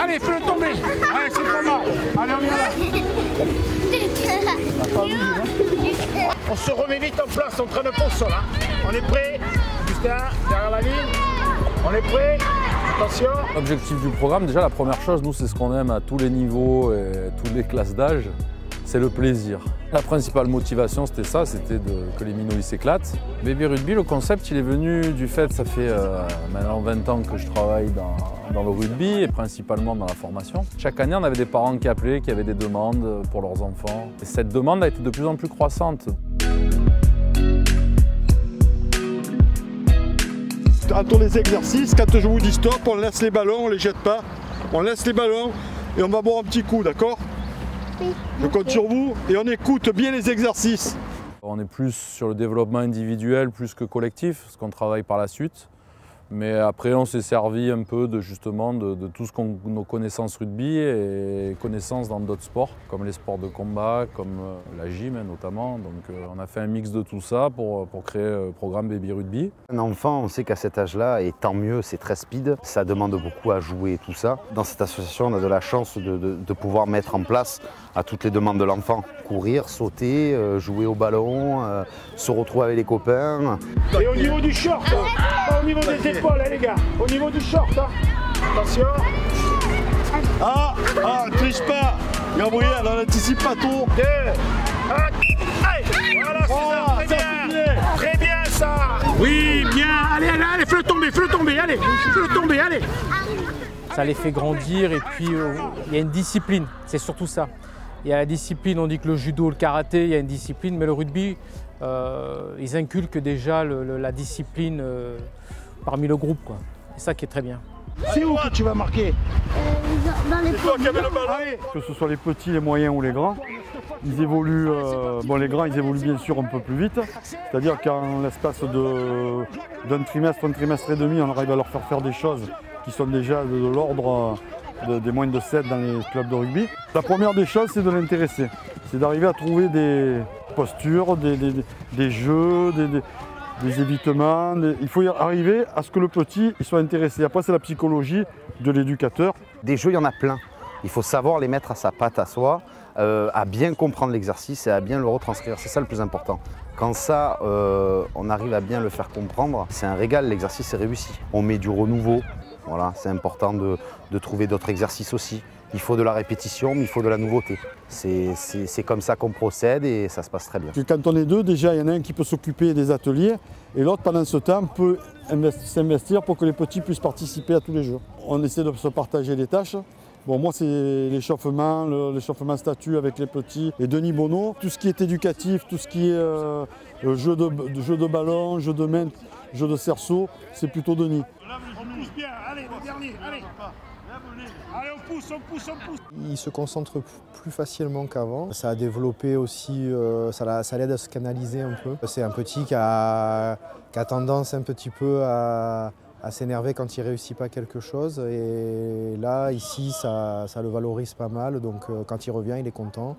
allez, fais-le tomber. Allez, c'est pas mal. Allez, on y va. On se remet vite en place, on traîne pas au sol. Hein. On est prêt, Justin, derrière la ligne. On est prêt. Attention. L'objectif du programme, déjà la première chose, nous c'est ce qu'on aime à tous les niveaux et toutes les classes d'âge, c'est le plaisir. La principale motivation c'était ça, c'était que les minots s'éclatent. Baby Rugby, le concept il est venu du fait, ça fait maintenant 20 ans que je travaille dans le rugby et principalement dans la formation. Chaque année on avait des parents qui appelaient, qui avaient des demandes pour leurs enfants. Et cette demande a été de plus en plus croissante. Entre les exercices, quand je vous dis stop, on laisse les ballons, on ne les jette pas. On laisse les ballons et on va boire un petit coup, d'accord? Oui. Je compte sur vous et on écoute bien les exercices. On est plus sur le développement individuel plus que collectif, parce qu'on travaille par la suite. Mais après, on s'est servi un peu de tout ce nos connaissances rugby et connaissances dans d'autres sports, comme les sports de combat, comme la gym notamment. Donc on a fait un mix de tout ça pour créer le programme Baby Rugby. Un enfant, on sait qu'à cet âge-là, et tant mieux, c'est très speed, ça demande beaucoup à jouer et tout ça. Dans cette association, on a de la chance de pouvoir mettre en place à toutes les demandes de l'enfant. Courir, sauter, jouer au ballon, se retrouver avec les copains. Et au niveau du short, pas au niveau des épaules, hein, les gars, au niveau du short. Hein. Attention. Triche pas. Gabriel, on n'anticipe pas trop. 2, 1, voilà, c'est ça, très bien ça. Oui, bien, allez, fais-le tomber, allez, fais-le tomber, allez. Ça les fait grandir et puis il y a une discipline, c'est surtout ça. Il y a la discipline, on dit que le judo, le karaté, il y a une discipline, mais le rugby, ils inculquent déjà la discipline parmi le groupe, quoi. C'est ça qui est très bien. C'est où que tu vas marquer? Dans les que ce soit les petits, les moyens ou les grands, ils évoluent, les grands ils évoluent bien sûr un peu plus vite, c'est-à-dire qu'en l'espace d'un trimestre, un trimestre et demi, on arrive à leur faire des choses qui sont déjà de l'ordre des moins de 7 dans les clubs de rugby. La première des choses, c'est de l'intéresser, c'est d'arriver à trouver des postures, des jeux, des évitements. Il faut y arriver à ce que le petit il soit intéressé. Après, c'est la psychologie de l'éducateur. Des jeux, il y en a plein. Il faut savoir les mettre à sa patte à soi, à bien comprendre l'exercice et à bien le retranscrire. C'est ça le plus important. Quand ça, on arrive à bien le faire comprendre, c'est un régal, l'exercice est réussi. On met du renouveau. Voilà, c'est important de trouver d'autres exercices aussi. Il faut de la répétition, mais il faut de la nouveauté. C'est comme ça qu'on procède et ça se passe très bien. Quand on est deux, déjà, il y en a un qui peut s'occuper des ateliers et l'autre, pendant ce temps, peut s'investir pour que les petits puissent participer à tous les jours. On essaie de se partager les tâches. Bon, moi, c'est l'échauffement statut avec les petits et Denis Bonneau. Tout ce qui est éducatif, tout ce qui est jeu de ballon, jeu de main, jeu de cerceau, c'est plutôt Denis. On pousse bien, allez, le dernier, allez. Allez, on pousse. Il se concentre plus facilement qu'avant. Ça a développé aussi, ça l'aide à se canaliser un peu. C'est un petit qui a tendance un petit peu à s'énerver quand il ne réussit pas quelque chose. Et là, ici, ça le valorise pas mal. Donc quand il revient, il est content.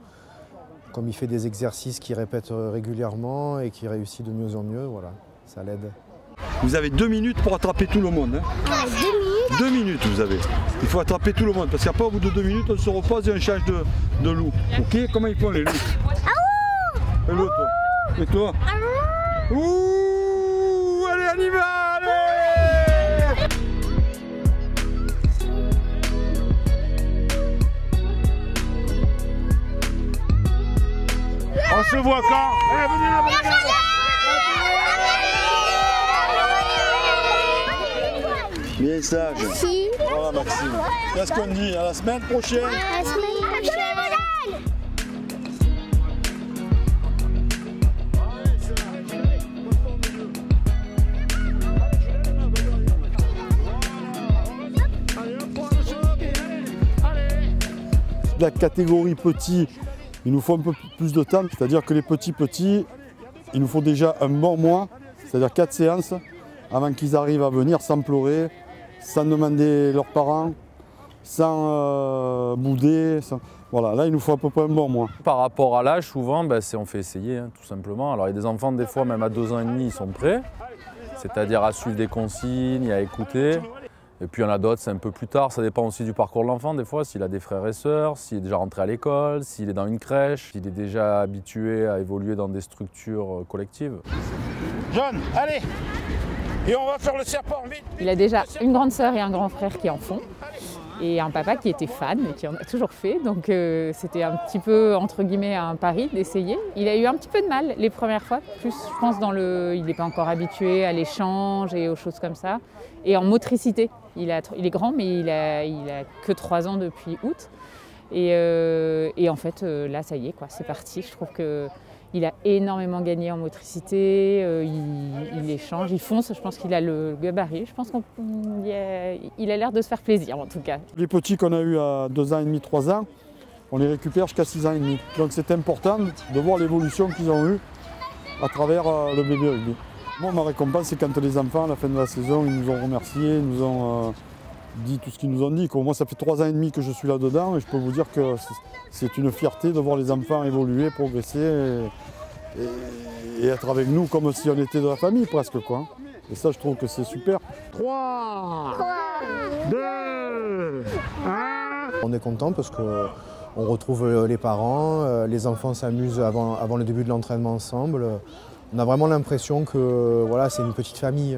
Comme il fait des exercices qu'il répète régulièrement et qu'il réussit de mieux en mieux, voilà, ça l'aide. Vous avez 2 minutes pour attraper tout le monde. Hein. 2 minutes vous avez. Il faut attraper tout le monde parce qu'après au bout de 2 minutes on se repose et on change de loup. Ok? Comment ils font les loups? Et l'autre toi? Et toi? Ouh! Allez, on y va! Allez! On se voit quand? Allez, venez là, venez là. Bien sage. Merci. Voilà Maxime. Qu'est-ce qu'on dit? À la semaine prochaine. À la semaine prochaine. La catégorie petit, il nous faut un peu plus de temps. C'est-à-dire que les petits, il nous faut déjà un bon mois, c'est-à-dire 4 séances, avant qu'ils arrivent à venir sans pleurer, sans demander leurs parents, sans bouder. Voilà, là il nous faut à peu près un bon mois. Par rapport à l'âge, souvent, on fait essayer, hein, tout simplement. Alors il y a des enfants, des fois, même à 2 ans et demi, ils sont prêts, c'est-à-dire à suivre des consignes, à écouter. Et puis il y en a d'autres, c'est un peu plus tard, ça dépend aussi du parcours de l'enfant des fois, s'il a des frères et sœurs, s'il est déjà rentré à l'école, s'il est dans une crèche, s'il est déjà habitué à évoluer dans des structures collectives. John, allez! Et on va faire le serpent, vite! Il a déjà une grande sœur et un grand frère qui en font. Et un papa qui était fan et qui en a toujours fait. Donc c'était un petit peu, entre guillemets, un pari d'essayer. Il a eu un petit peu de mal les premières fois. Plus, je pense, il n'est pas encore habitué à l'échange et aux choses comme ça. Et en motricité. Il est grand, mais il a que 3 ans depuis août. Et en fait, là, ça y est, quoi, c'est parti. Je trouve qu'il a énormément gagné en motricité, il échange, il fonce, je pense qu'il a le gabarit, je pense qu'il a l'air de se faire plaisir en tout cas. Les petits qu'on a eu à 2 ans et demi, 3 ans, on les récupère jusqu'à 6 ans et demi. Donc c'est important de voir l'évolution qu'ils ont eue à travers le bébé rugby. Moi, ma récompense, c'est quand les enfants, à la fin de la saison, ils nous ont remerciés, ils nous ont dit tout ce qu'ils nous ont dit. Moi, ça fait 3 ans et demi que je suis là-dedans et je peux vous dire que c'est une fierté de voir les enfants évoluer, progresser et être avec nous comme si on était de la famille presque, quoi. Et ça, je trouve que c'est super. 3, 2, 1... On est content parce qu'on retrouve les parents, les enfants s'amusent avant le début de l'entraînement ensemble. On a vraiment l'impression que voilà, c'est une petite famille.